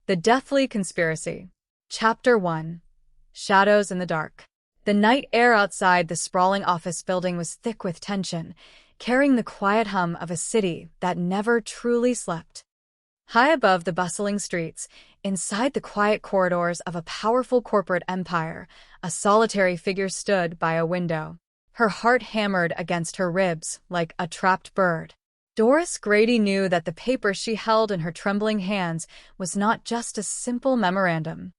The Deathly Conspiracy. Chapter 1. Shadows in the Dark. The night air outside the sprawling office building was thick with tension, carrying the quiet hum of a city that never truly slept. High above the bustling streets, inside the quiet corridors of a powerful corporate empire, a solitary figure stood by a window. Her heart hammered against her ribs like a trapped bird. Doris Grady knew that the paper she held in her trembling hands was not just a simple memorandum.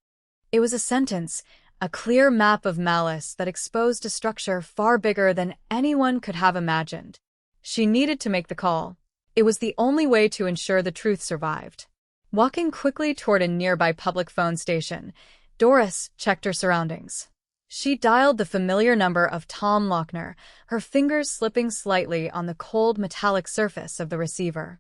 It was a sentence, a clear map of malice that exposed a structure far bigger than anyone could have imagined. She needed to make the call. It was the only way to ensure the truth survived. Walking quickly toward a nearby public phone station, Doris checked her surroundings. She dialed the familiar number of Tom Lochner, her fingers slipping slightly on the cold metallic surface of the receiver.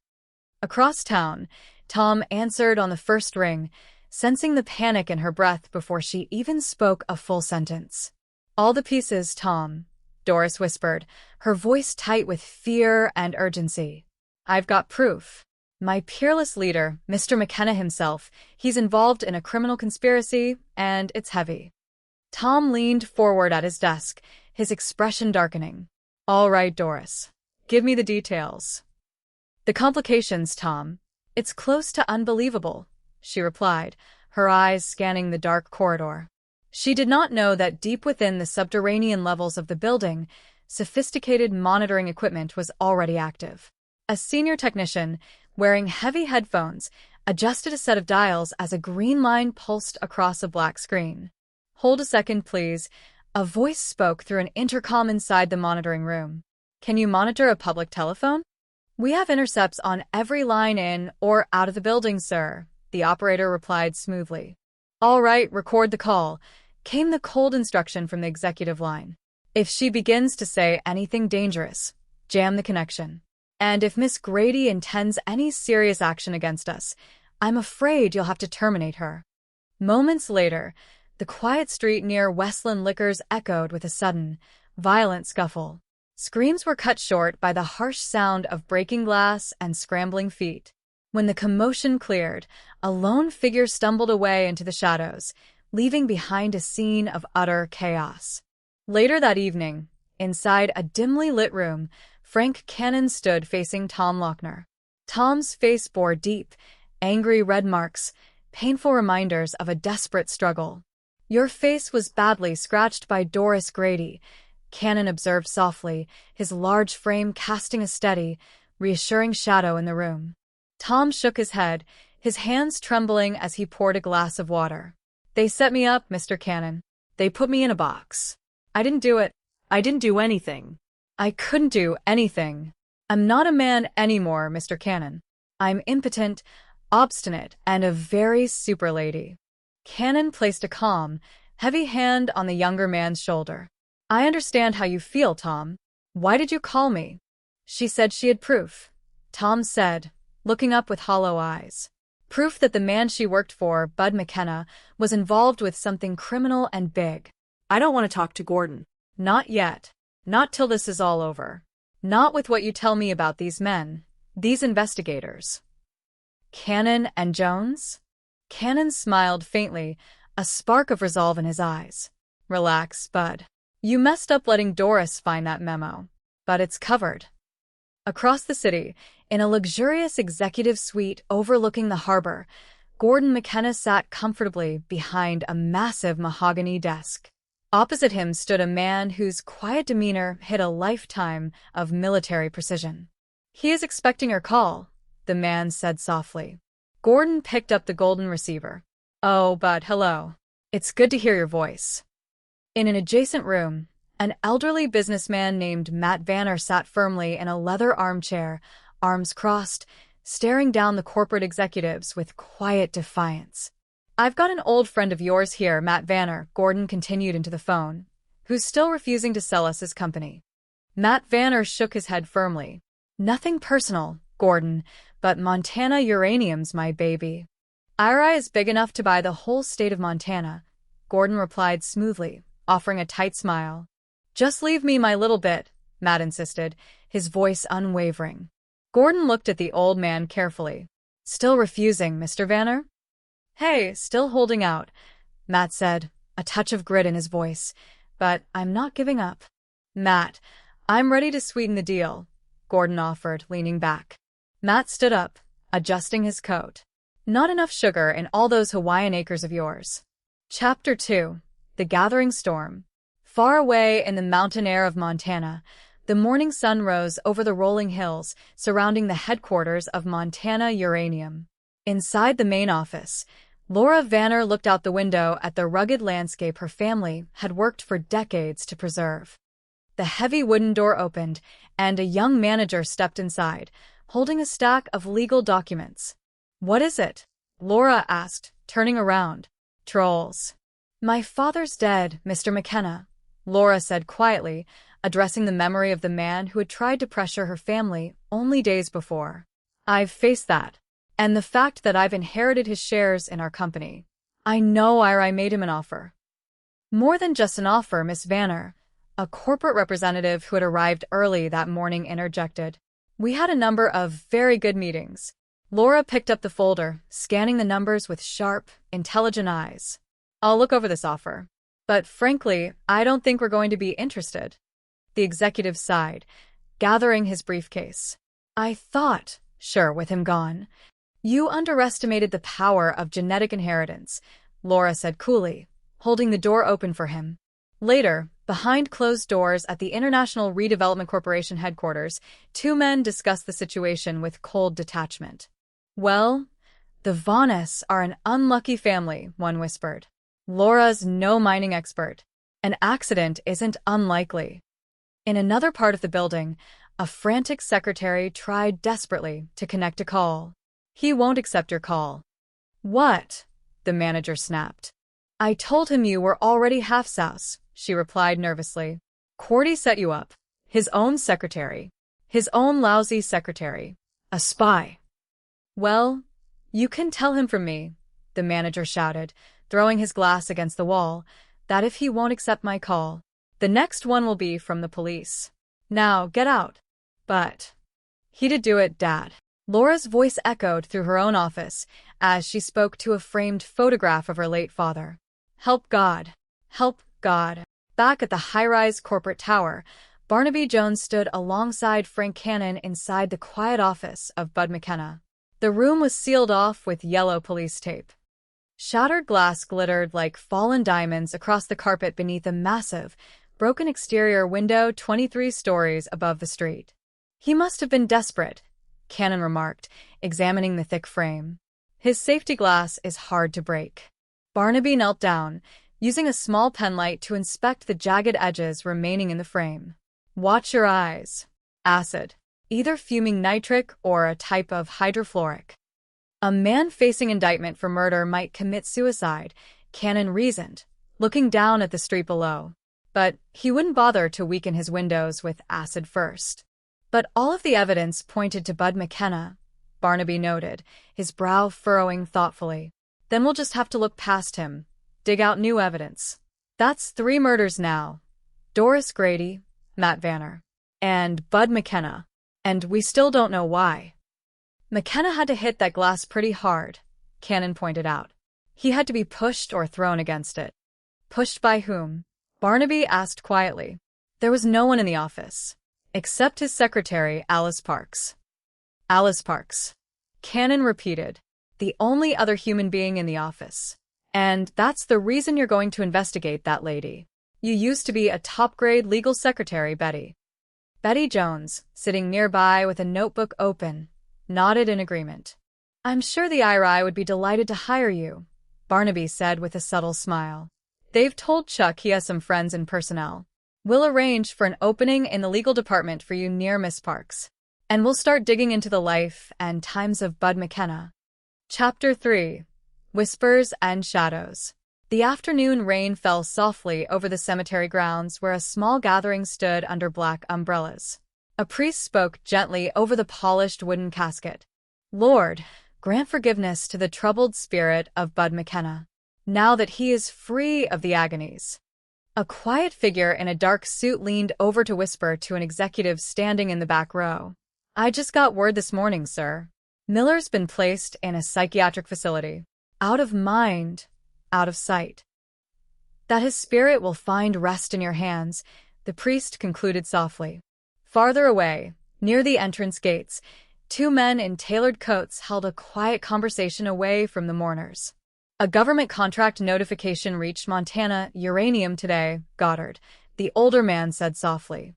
Across town, Tom answered on the first ring, sensing the panic in her breath before she even spoke a full sentence. "All the pieces, Tom," Doris whispered, her voice tight with fear and urgency. "I've got proof. My peerless leader, Mr. McKenna himself, he's involved in a criminal conspiracy, and it's heavy." Tom leaned forward at his desk, his expression darkening. "All right, Doris. Give me the details." "The complications, Tom. It's close to unbelievable," she replied, her eyes scanning the dark corridor. She did not know that deep within the subterranean levels of the building, sophisticated monitoring equipment was already active. A senior technician, wearing heavy headphones, adjusted a set of dials as a green line pulsed across a black screen. "Hold a second, please," a voice spoke through an intercom inside the monitoring room. "Can you monitor a public telephone?" "We have intercepts on every line in or out of the building, sir," the operator replied smoothly. "All right, record the call," came the cold instruction from the executive line. "If she begins to say anything dangerous, jam the connection. And if Miss Grady intends any serious action against us, I'm afraid you'll have to terminate her." Moments later, the quiet street near Westland Liquors echoed with a sudden, violent scuffle. Screams were cut short by the harsh sound of breaking glass and scrambling feet. When the commotion cleared, a lone figure stumbled away into the shadows, leaving behind a scene of utter chaos. Later that evening, inside a dimly lit room, Frank Cannon stood facing Tom Lochner. Tom's face bore deep, angry red marks, painful reminders of a desperate struggle. "Your face was badly scratched by Doris Grady," Cannon observed softly, his large frame casting a steady, reassuring shadow in the room. Tom shook his head, his hands trembling as he poured a glass of water. "They set me up, Mr. Cannon. They put me in a box. I didn't do it. I didn't do anything. I couldn't do anything. I'm not a man anymore, Mr. Cannon. I'm impotent, obstinate, and a very super lady." Cannon placed a calm, heavy hand on the younger man's shoulder. "I understand how you feel, Tom. Why did you call me?" "She said she had proof," Tom said, looking up with hollow eyes. "Proof that the man she worked for, Bud McKenna, was involved with something criminal and big." "I don't want to talk to Gordon." "Not yet. Not till this is all over. Not with what you tell me about these men, these investigators." "Cannon and Jones?" Cannon smiled faintly, a spark of resolve in his eyes. "Relax, Bud. You messed up letting Doris find that memo, but it's covered." Across the city, in a luxurious executive suite overlooking the harbor, Gordon McKenna sat comfortably behind a massive mahogany desk. Opposite him stood a man whose quiet demeanor hid a lifetime of military precision. "He is expecting your call," the man said softly. Gordon picked up the golden receiver. "Oh, Bud, hello. It's good to hear your voice." In an adjacent room, an elderly businessman named Matt Vanner sat firmly in a leather armchair, arms crossed, staring down the corporate executives with quiet defiance. "I've got an old friend of yours here, Matt Vanner," Gordon continued into the phone, "who's still refusing to sell us his company." Matt Vanner shook his head firmly. "Nothing personal, Gordon, but Montana Uranium's my baby. IRA is big enough to buy the whole state of Montana," Gordon replied smoothly, offering a tight smile. "Just leave me my little bit," Matt insisted, his voice unwavering. Gordon looked at the old man carefully. "Still refusing, Mr. Vanner?" Hey, still holding out, Matt said, a touch of grit in his voice. But I'm not giving up. Matt, I'm ready to sweeten the deal, Gordon offered, leaning back. Matt stood up, adjusting his coat. Not enough sugar in all those Hawaiian acres of yours. Chapter 2. The Gathering Storm. Far away in the mountain air of Montana, the morning sun rose over the rolling hills surrounding the headquarters of Montana Uranium. Inside the main office, Laura Vanner looked out the window at the rugged landscape her family had worked for decades to preserve. The heavy wooden door opened, and a young manager stepped inside, holding a stack of legal documents. "What is it?" Laura asked, turning around. "Trolls." "My father's dead, Mr. McKenna," Laura said quietly, addressing the memory of the man who had tried to pressure her family only days before. "I've faced that. And the fact that I've inherited his shares in our company. I know I made him an offer." "More than just an offer, Miss Vanner," a corporate representative who had arrived early that morning interjected. "We had a number of very good meetings." Laura picked up the folder, scanning the numbers with sharp, intelligent eyes. "I'll look over this offer. But frankly, I don't think we're going to be interested." The executive sighed, gathering his briefcase. "I thought, sure, with him gone." "You underestimated the power of genetic inheritance," Laura said coolly, holding the door open for him. Later, behind closed doors at the International Redevelopment Corporation headquarters, two men discussed the situation with cold detachment. "Well, the Vaughness are an unlucky family," one whispered. "Laura's no mining expert. An accident isn't unlikely." In another part of the building, a frantic secretary tried desperately to connect a call. "He won't accept your call." "What?" the manager snapped. "I told him you were already half-souse," she replied nervously. "Cordy set you up. His own secretary. His own lousy secretary. A spy." "Well, you can tell him from me," the manager shouted, throwing his glass against the wall, "that if he won't accept my call, the next one will be from the police. Now, get out." "But he'd do it, Dad." Laura's voice echoed through her own office as she spoke to a framed photograph of her late father. "Help God. Help God." Back at the high-rise corporate tower, Barnaby Jones stood alongside Frank Cannon inside the quiet office of Bud McKenna. The room was sealed off with yellow police tape. Shattered glass glittered like fallen diamonds across the carpet beneath a massive, broken exterior window 23 stories above the street. "He must have been desperate," Cannon remarked, examining the thick frame. "His safety glass is hard to break." Barnaby knelt down, using a small penlight to inspect the jagged edges remaining in the frame. "Watch your eyes. Acid. Either fuming nitric or a type of hydrofluoric." "A man facing indictment for murder might commit suicide," Cannon reasoned, looking down at the street below. "But he wouldn't bother to weaken his windows with acid first." "But all of the evidence pointed to Bud McKenna," Barnaby noted, his brow furrowing thoughtfully. "Then we'll just have to look past him, dig out new evidence." "That's 3 murders now. Doris Grady, Matt Vanner, and Bud McKenna. And we still don't know why." "McKenna had to hit that glass pretty hard," Cannon pointed out. "He had to be pushed or thrown against it." "Pushed by whom?" Barnaby asked quietly. "There was no one in the office. Except his secretary, Alice Parks." "Alice Parks," Cannon repeated. "The only other human being in the office. And that's the reason you're going to investigate that lady. You used to be a top-grade legal secretary, Betty." Betty Jones, sitting nearby with a notebook open, nodded in agreement. "I'm sure the IRI would be delighted to hire you," Barnaby said with a subtle smile. "They've told Chuck he has some friends in personnel. We'll arrange for an opening in the legal department for you near Miss Parks. And we'll start digging into the life and times of Bud McKenna." Chapter 3. Whispers and Shadows. The afternoon rain fell softly over the cemetery grounds where a small gathering stood under black umbrellas. A priest spoke gently over the polished wooden casket. "Lord, grant forgiveness to the troubled spirit of Bud McKenna, now that he is free of the agonies." A quiet figure in a dark suit leaned over to whisper to an executive standing in the back row. "I just got word this morning, sir. Miller's been placed in a psychiatric facility. out of mind, out of sight. That his spirit will find rest in your hands, the priest concluded softly. Farther away, near the entrance gates, two men in tailored coats held a quiet conversation away from the mourners. A government contract notification reached Montana Uranium today, Goddard, the older man said softly.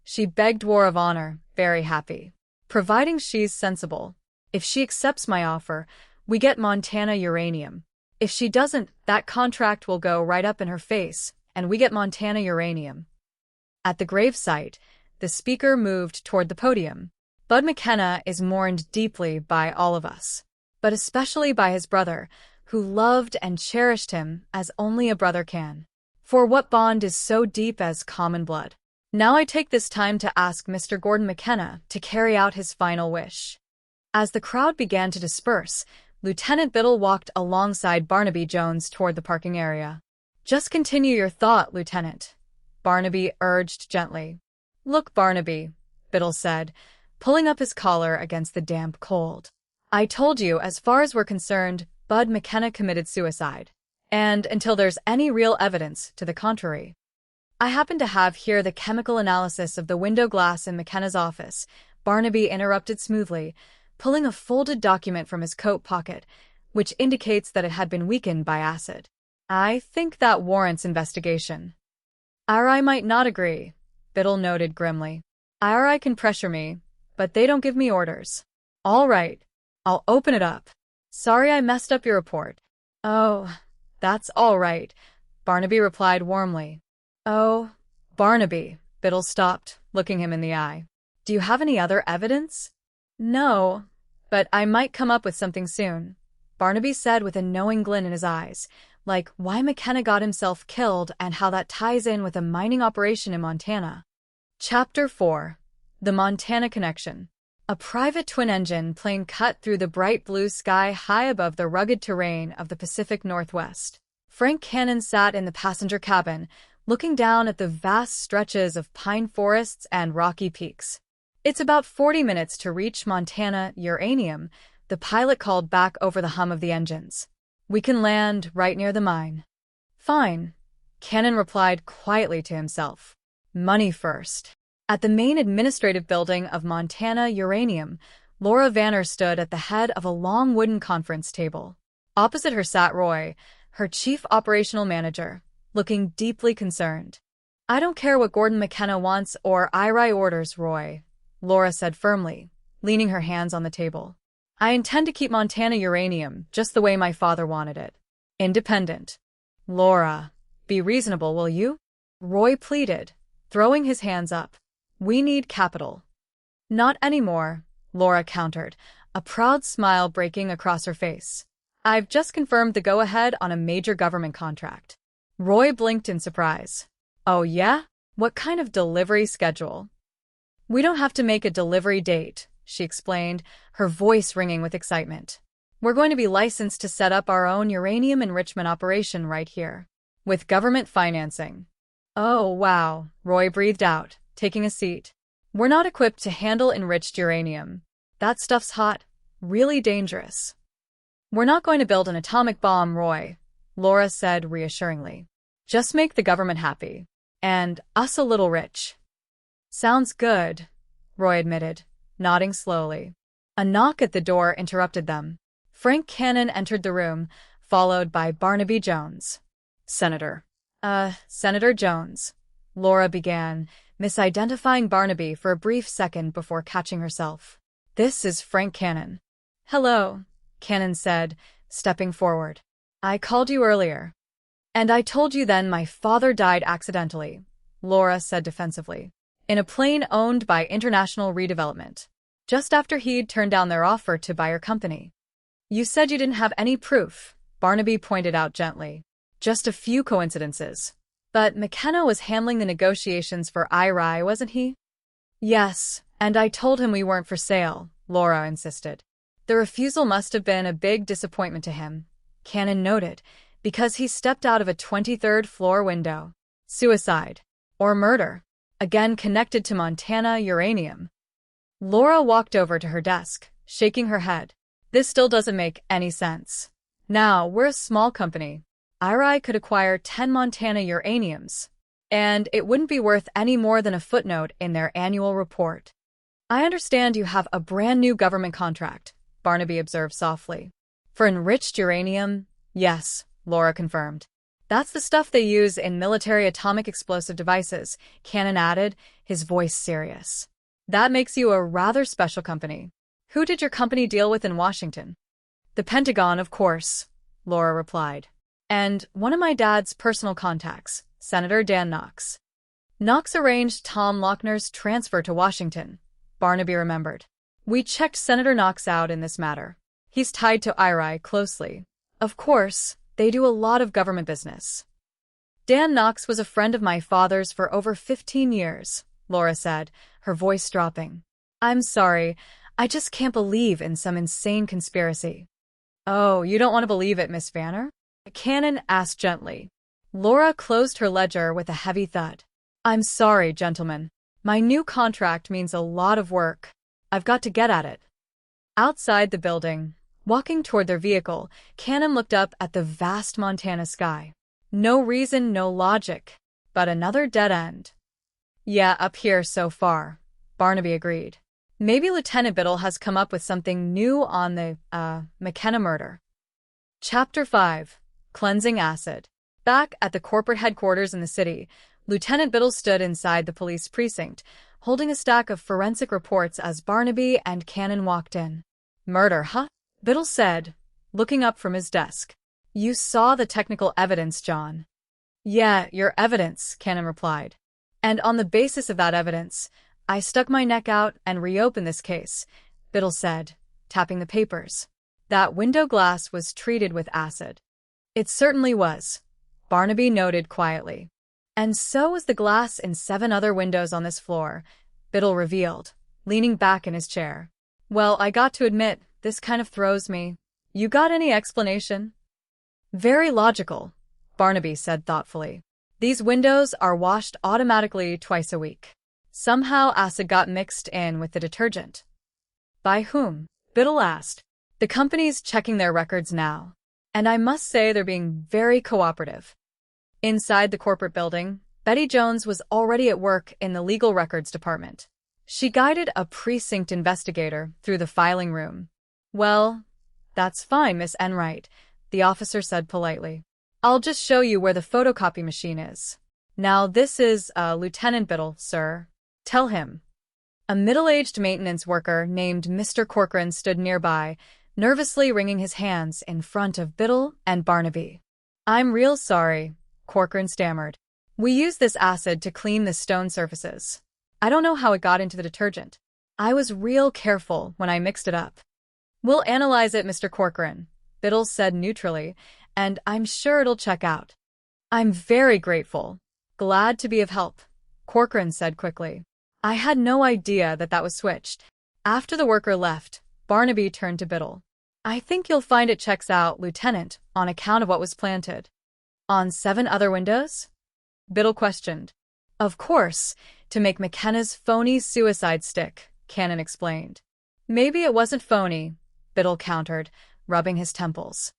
She begged War of Honor, very happy. Providing she's sensible. If she accepts my offer, we get Montana Uranium. If she doesn't, that contract will go right up in her face, and we get Montana Uranium. At the gravesite, the speaker moved toward the podium. Bud McKenna is mourned deeply by all of us, but especially by his brother, who loved and cherished him as only a brother can. For what bond is so deep as common blood? Now I take this time to ask Mr. Gordon McKenna to carry out his final wish. As the crowd began to disperse, Lieutenant Biddle walked alongside Barnaby Jones toward the parking area. Just continue your thought, Lieutenant, Barnaby urged gently. Look, Barnaby, Biddle said, pulling up his collar against the damp cold. I told you, as far as we're concerned, Bud McKenna committed suicide. And until there's any real evidence to the contrary. I happen to have here the chemical analysis of the window glass in McKenna's office, Barnaby interrupted smoothly, pulling a folded document from his coat pocket, which indicates that it had been weakened by acid. I think that warrants investigation. IRI might not agree, Biddle noted grimly. IRI can pressure me, but they don't give me orders. All right, I'll open it up. Sorry I messed up your report. Oh, that's all right, Barnaby replied warmly. Oh, Barnaby, Biddle stopped, looking him in the eye. Do you have any other evidence? No, but I might come up with something soon, Barnaby said with a knowing glint in his eyes, like why McKenna got himself killed and how that ties in with a mining operation in Montana. Chapter 4. The Montana Connection. A private twin-engine plane cut through the bright blue sky high above the rugged terrain of the Pacific Northwest. Frank Cannon sat in the passenger cabin, looking down at the vast stretches of pine forests and rocky peaks. It's about 40 minutes to reach Montana Uranium, the pilot called back over the hum of the engines. We can land right near the mine. Fine, Cannon replied quietly to himself. Money first. At the main administrative building of Montana Uranium, Laura Vanner stood at the head of a long wooden conference table. Opposite her sat Roy, her chief operational manager, looking deeply concerned. I don't care what Gordon McKenna wants or IRI orders, Roy, Laura said firmly, leaning her hands on the table. I intend to keep Montana Uranium just the way my father wanted it. Independent. Laura, be reasonable, will you? Roy pleaded, throwing his hands up. We need capital. Not anymore, Laura countered, a proud smile breaking across her face. I've just confirmed the go-ahead on a major government contract. Roy blinked in surprise. Oh yeah? What kind of delivery schedule? We don't have to make a delivery date, she explained, her voice ringing with excitement. We're going to be licensed to set up our own uranium enrichment operation right here. With government financing. Oh wow, Roy breathed out, taking a seat. We're not equipped to handle enriched uranium. That stuff's hot, really dangerous. We're not going to build an atomic bomb, Roy, Laura said reassuringly. Just make the government happy. And us a little rich. Sounds good, Roy admitted, nodding slowly. A knock at the door interrupted them. Frank Cannon entered the room, followed by Barnaby Jones. Senator. Senator Jones, Laura began, misidentifying Barnaby for a brief second before catching herself. This is Frank Cannon. Hello, Cannon said, stepping forward. I called you earlier. And I told you then my father died accidentally, Laura said defensively, in a plane owned by International Redevelopment, just after he'd turned down their offer to buy your company. You said you didn't have any proof, Barnaby pointed out gently. Just a few coincidences. But McKenna was handling the negotiations for IRI, wasn't he? Yes, and I told him we weren't for sale, Laura insisted. The refusal must have been a big disappointment to him, Cannon noted, because he stepped out of a 23rd floor window. Suicide. Or murder. Again connected to Montana Uranium. Laura walked over to her desk, shaking her head. This still doesn't make any sense. Now, we're a small company. IRI could acquire 10 Montana uraniums, and it wouldn't be worth any more than a footnote in their annual report. I understand you have a brand new government contract, Barnaby observed softly. For enriched uranium? Yes, Laura confirmed. That's the stuff they use in military atomic explosive devices, Cannon added, his voice serious. That makes you a rather special company. Who did your company deal with in Washington? The Pentagon, of course, Laura replied. And one of my dad's personal contacts, Senator Dan Knox. Knox arranged Tom Lochner's transfer to Washington, Barnaby remembered. We checked Senator Knox out in this matter. He's tied to IRI closely. Of course, they do a lot of government business. Dan Knox was a friend of my father's for over 15 years, Laura said, her voice dropping. I'm sorry, I just can't believe in some insane conspiracy. Oh, you don't want to believe it, Miss Vanner? Cannon asked gently. Laura closed her ledger with a heavy thud. I'm sorry, gentlemen. My new contract means a lot of work. I've got to get at it. Outside the building, walking toward their vehicle, Cannon looked up at the vast Montana sky. No reason, no logic, but another dead end. Yeah, up here so far, Barnaby agreed. Maybe Lieutenant Biddle has come up with something new on the, McKenna murder. Chapter 5. Cleansing Acid. Back at the corporate headquarters in the city, Lieutenant Biddle stood inside the police precinct, holding a stack of forensic reports as Barnaby and Cannon walked in. Murder, huh? Biddle said, looking up from his desk. You saw the technical evidence, John. Yeah, your evidence, Cannon replied. And on the basis of that evidence, I stuck my neck out and reopened this case, Biddle said, tapping the papers. That window glass was treated with acid. It certainly was, Barnaby noted quietly. And so was the glass in 7 other windows on this floor, Biddle revealed, leaning back in his chair. Well, I got to admit, this kind of throws me. You got any explanation? Very logical, Barnaby said thoughtfully. These windows are washed automatically twice a week. Somehow acid got mixed in with the detergent. By whom? Biddle asked. The company's checking their records now, and I must say they're being very cooperative. Inside the corporate building, Betty Jones was already at work in the legal records department. She guided a precinct investigator through the filing room. Well, that's fine, Miss Enright, the officer said politely. I'll just show you where the photocopy machine is. Now this is, Lieutenant Biddle, sir. Tell him. A middle-aged maintenance worker named Mr. Corcoran stood nearby, nervously wringing his hands in front of Biddle and Barnaby. I'm real sorry, Corcoran stammered. We use this acid to clean the stone surfaces. I don't know how it got into the detergent. I was real careful when I mixed it up. We'll analyze it, Mr. Corcoran, Biddle said neutrally, and I'm sure it'll check out. I'm very grateful. Glad to be of help, Corcoran said quickly. I had no idea that was switched. After the worker left, Barnaby turned to Biddle. I think you'll find it checks out, Lieutenant, on account of what was planted. On 7 other windows? Biddle questioned. Of course, to make McKenna's phony suicide stick, Cannon explained. Maybe it wasn't phony, Biddle countered, rubbing his temples.